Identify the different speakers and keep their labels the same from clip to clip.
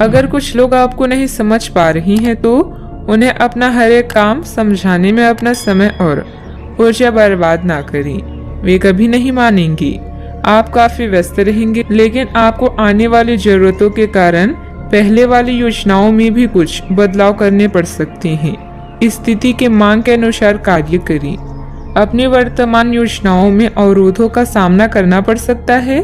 Speaker 1: अगर कुछ लोग आपको नहीं समझ पा रही हैं तो उन्हें अपना हर एक काम समझाने में अपना समय और ऊर्जा बर्बाद ना करें। वे कभी नहीं मानेंगी। आप काफी व्यस्त रहेंगे, लेकिन आपको आने वाली जरूरतों के कारण पहले वाली योजनाओं में भी कुछ बदलाव करने पड़ सकते हैं। स्थिति के मांग के अनुसार कार्य करें। अपनी वर्तमान योजनाओं में अवरोधों का सामना करना पड़ सकता है।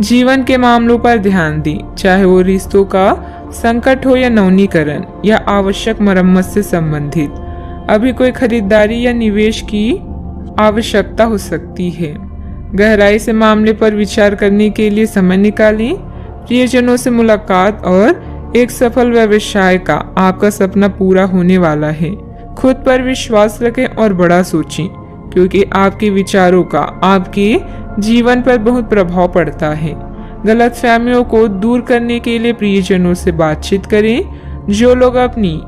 Speaker 1: जीवन के मामलों पर ध्यान दें, चाहे वो रिश्तों का संकट हो या नवीनीकरण या आवश्यक मरम्मत से संबंधित। अभी कोई खरीदारी या निवेश की आवश्यकता हो सकती है। गहराई से मामले पर विचार करने के लिए समय निकालें। प्रियजनों से मुलाकात और एक सफल व्यवसाय का आपका सपना पूरा होने वाला है। खुद पर विश्वास रखें और बड़ा सोचें, क्योंकि आपके विचारों का आपके जीवन पर बहुत प्रभाव पड़ता है। गलतफहमियों को दूर करने के लिए प्रियजनों से बातचीत करें। जो लोग अपनी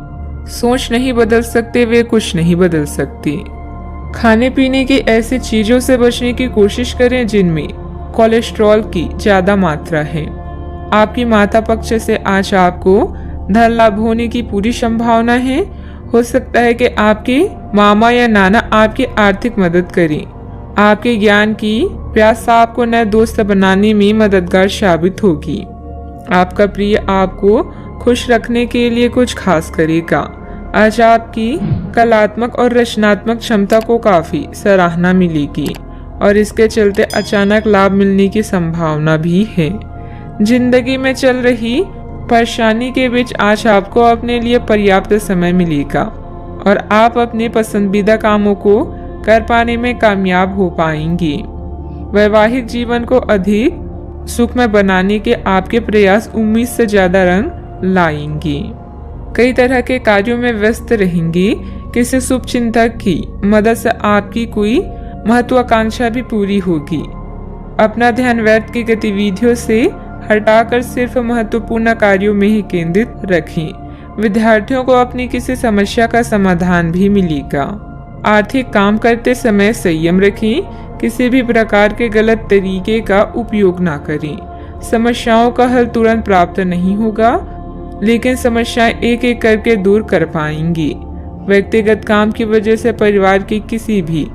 Speaker 1: सोच नहीं बदल सकते वे कुछ नहीं बदल सकते। खाने पीने की ऐसी चीजों से बचने की कोशिश करें जिनमें कोलेस्ट्रॉल की ज्यादा मात्रा है। आपकी माता पक्ष से आज आपको धन लाभ होने की पूरी संभावना है। हो सकता है कि आपके मामा या नाना आपकी आर्थिक मदद करें। आपके ज्ञान की प्यास आपको नए दोस्त बनाने में मददगार साबित होगी। आपका प्रिय आपको खुश रखने के लिए कुछ खास करेगा। आज आपकी कलात्मक और रचनात्मक क्षमता को काफी सराहना मिलेगी और इसके चलते अचानक लाभ मिलने की संभावना भी है। जिंदगी में चल रही परेशानी के बीच आज आपको अपने लिए पर्याप्त समय मिलेगा और आप अपने पसंदीदा कामों को कर पाने में कामयाब हो पाएंगे। वैवाहिक जीवन को अधिक सुखमय बनाने के आपके प्रयास उम्मीद से ज्यादा रंग लाएंगे। कई तरह के कार्यों में व्यस्त रहेंगे। किसी शुभ चिंतक की मदद से आपकी कोई महत्वाकांक्षा भी पूरी होगी। अपना ध्यान व्यर्थ की गतिविधियों से हटाकर सिर्फ महत्वपूर्ण कार्यों में ही केंद्रित रखें। विद्यार्थियों को अपनी किसी समस्या का समाधान भी मिलेगा। आर्थिक काम करते समय संयम रखें। किसी भी प्रकार के गलत तरीके का उपयोग ना करें। समस्याओं का हल तुरंत प्राप्त नहीं होगा, लेकिन समस्याएं एक एक करके दूर कर पाएंगी। व्यक्तिगत काम की वजह से परिवार के किसी भी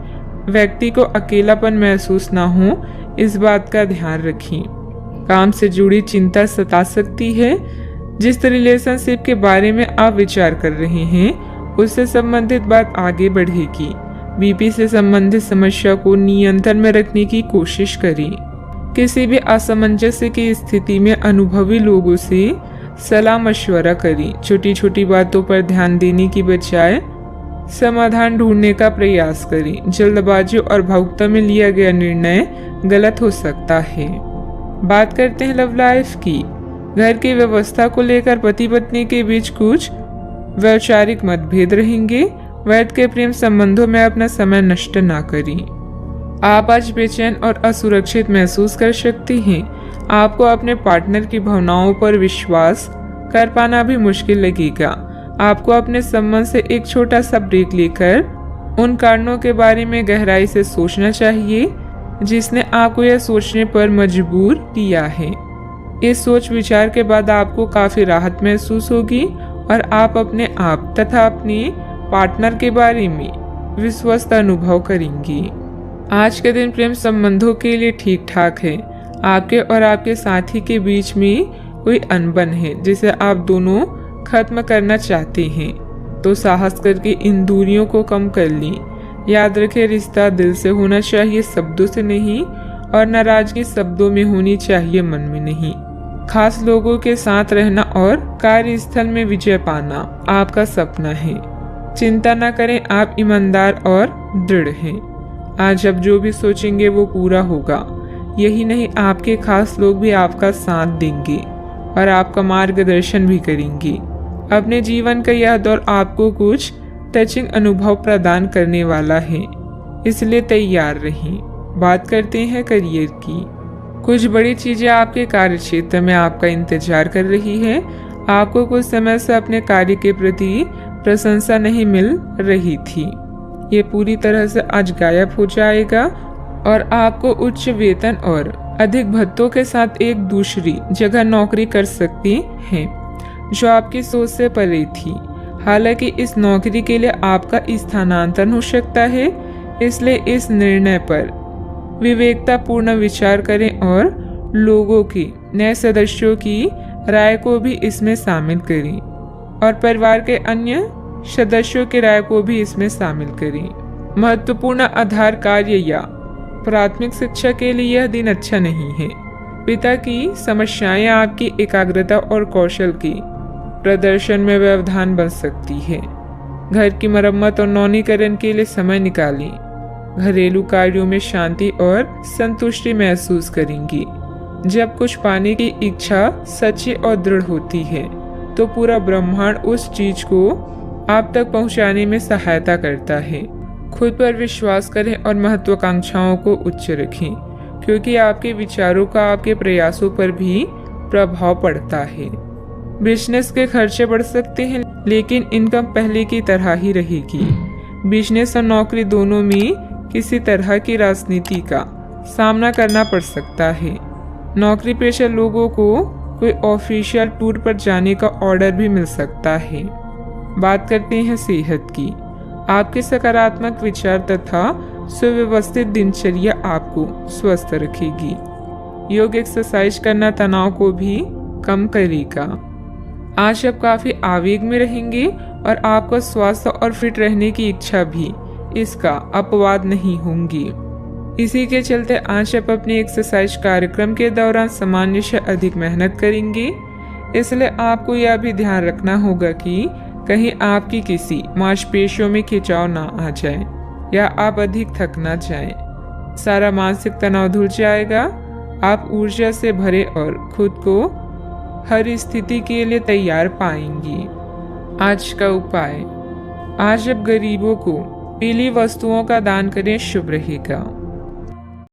Speaker 1: व्यक्ति को अकेलापन महसूस ना हो, इस बात का ध्यान रखें। काम से जुड़ी चिंता सता सकती है। जिस रिलेशनशिप के बारे में आप विचार कर रहे हैं उससे संबंधित बात आगे बढ़ेगी। बीपी से संबंधित समस्या को नियंत्रण में रखने की कोशिश करें। किसी भी असमंजस्य की स्थिति में अनुभवी लोगों से सलाह मशवरा करें। छोटी छोटी बातों पर ध्यान देने की बजाय समाधान ढूंढने का प्रयास करें। जल्दबाजी और भावुकता में लिया गया निर्णय गलत हो सकता है। बात करते हैं लव लाइफ की। घर की व्यवस्था को लेकर पति पत्नी के बीच कुछ वैचारिक मतभेद रहेंगे। वैध के प्रेम संबंधों में अपना समय नष्ट ना करें। आप आज बेचैन और असुरक्षित महसूस कर सकती हैं। आपको अपने पार्टनर की भावनाओं पर विश्वास कर पाना भी मुश्किल लगेगा। आपको अपने संबंध से एक छोटा सा ब्रेक लेकर उन कारणों के बारे में गहराई से सोचना चाहिए जिसने आपको यह सोचने पर मजबूर किया है। इस सोच विचार के बाद आपको काफी राहत महसूस होगी और आप अपने आप तथा अपने पार्टनर के बारे में विश्वस्त अनुभव करेंगी। आज के दिन प्रेम संबंधों के लिए ठीक ठाक है। आपके और आपके साथी के बीच में कोई अनबन है जिसे आप दोनों खत्म करना चाहते हैं, तो साहस करके इन दूरियों को कम कर लें। याद रखें, रिश्ता दिल से होना चाहिए, शब्दों से नहीं, और नाराजगी शब्दों में होनी चाहिए, मन में नहीं। खास लोगों के साथ रहना और कार्यस्थल में विजय पाना आपका सपना है। चिंता न करें, आप ईमानदार और दृढ़ हैं। आज आप जो भी सोचेंगे वो पूरा होगा। यही नहीं, आपके खास लोग भी आपका साथ देंगे और आपका मार्गदर्शन भी करेंगे। अपने जीवन का यह दौर आपको कुछ टचिंग अनुभव प्रदान करने वाला है, इसलिए तैयार रहें। बात करते हैं करियर की। कुछ बड़ी चीजें आपके कार्य क्षेत्र में आपका इंतजार कर रही है। आपको कुछ समय से अपने कार्य के प्रति प्रशंसा नहीं मिल रही थी, ये पूरी तरह से आज गायब हो जाएगा और आपको उच्च वेतन और अधिक भत्तों के साथ एक दूसरी जगह नौकरी कर सकती हैं। जो आपकी सोच से परे थी। हालांकि इस नौकरी के लिए आपका स्थानांतरण हो सकता है, इसलिए इस निर्णय पर विवेकतापूर्ण विचार करें और लोगों की, नए सदस्यों की राय को भी इसमें शामिल करें और परिवार के अन्य सदस्यों की राय को भी इसमें शामिल करें। महत्वपूर्ण आधार कार्य या प्राथमिक शिक्षा के लिए यह दिन अच्छा नहीं है। पिता की समस्याएं आपकी एकाग्रता और कौशल की प्रदर्शन में व्यवधान बन सकती है। घर की मरम्मत और नवीनीकरण के लिए समय निकालें। घरेलू कार्यों में शांति और संतुष्टि महसूस करेंगी। जब कुछ पाने की इच्छा सच्ची और दृढ़ होती है तो पूरा ब्रह्मांड उस चीज को आप तक पहुंचाने में सहायता करता है। खुद पर विश्वास करें और महत्वाकांक्षाओं को उच्च रखें, क्योंकि आपके विचारों का आपके प्रयासों पर भी प्रभाव पड़ता है। बिजनेस के खर्चे बढ़ सकते हैं, लेकिन इनकम पहले की तरह ही रहेगी। बिजनेस और नौकरी दोनों में किसी तरह की राजनीति का सामना करना पड़ सकता है। नौकरी पेशा लोगों को कोई ऑफिशियल टूर पर जाने का ऑर्डर भी मिल सकता है। बात करते हैं सेहत की। आपके सकारात्मक विचार तथा सुव्यवस्थित दिनचर्या आपको स्वस्थ रखेगी। योग एक्सरसाइज करना तनाव को भी कम करेगा। आज आप काफी आवेग में रहेंगे और आपका स्वास्थ्य और फिट रहने की इच्छा भी इसका अपवाद नहीं होंगी। इसी के चलते आज आप अपने एक्सरसाइज कार्यक्रम के दौरान सामान्य से अधिक मेहनत करेंगे। इसलिए आपको यह भी ध्यान रखना होगा कि कहीं आपकी किसी मांसपेशियों में खिंचाव ना आ जाए या आप अधिक थक ना जाएं। सारा मानसिक तनाव धुल जाएगा। आप ऊर्जा से भरे और खुद को हर स्थिति के लिए तैयार पाएंगी। आज का उपाय, आज आप गरीबों को पीली वस्तुओं का दान करें, शुभ रहेगा।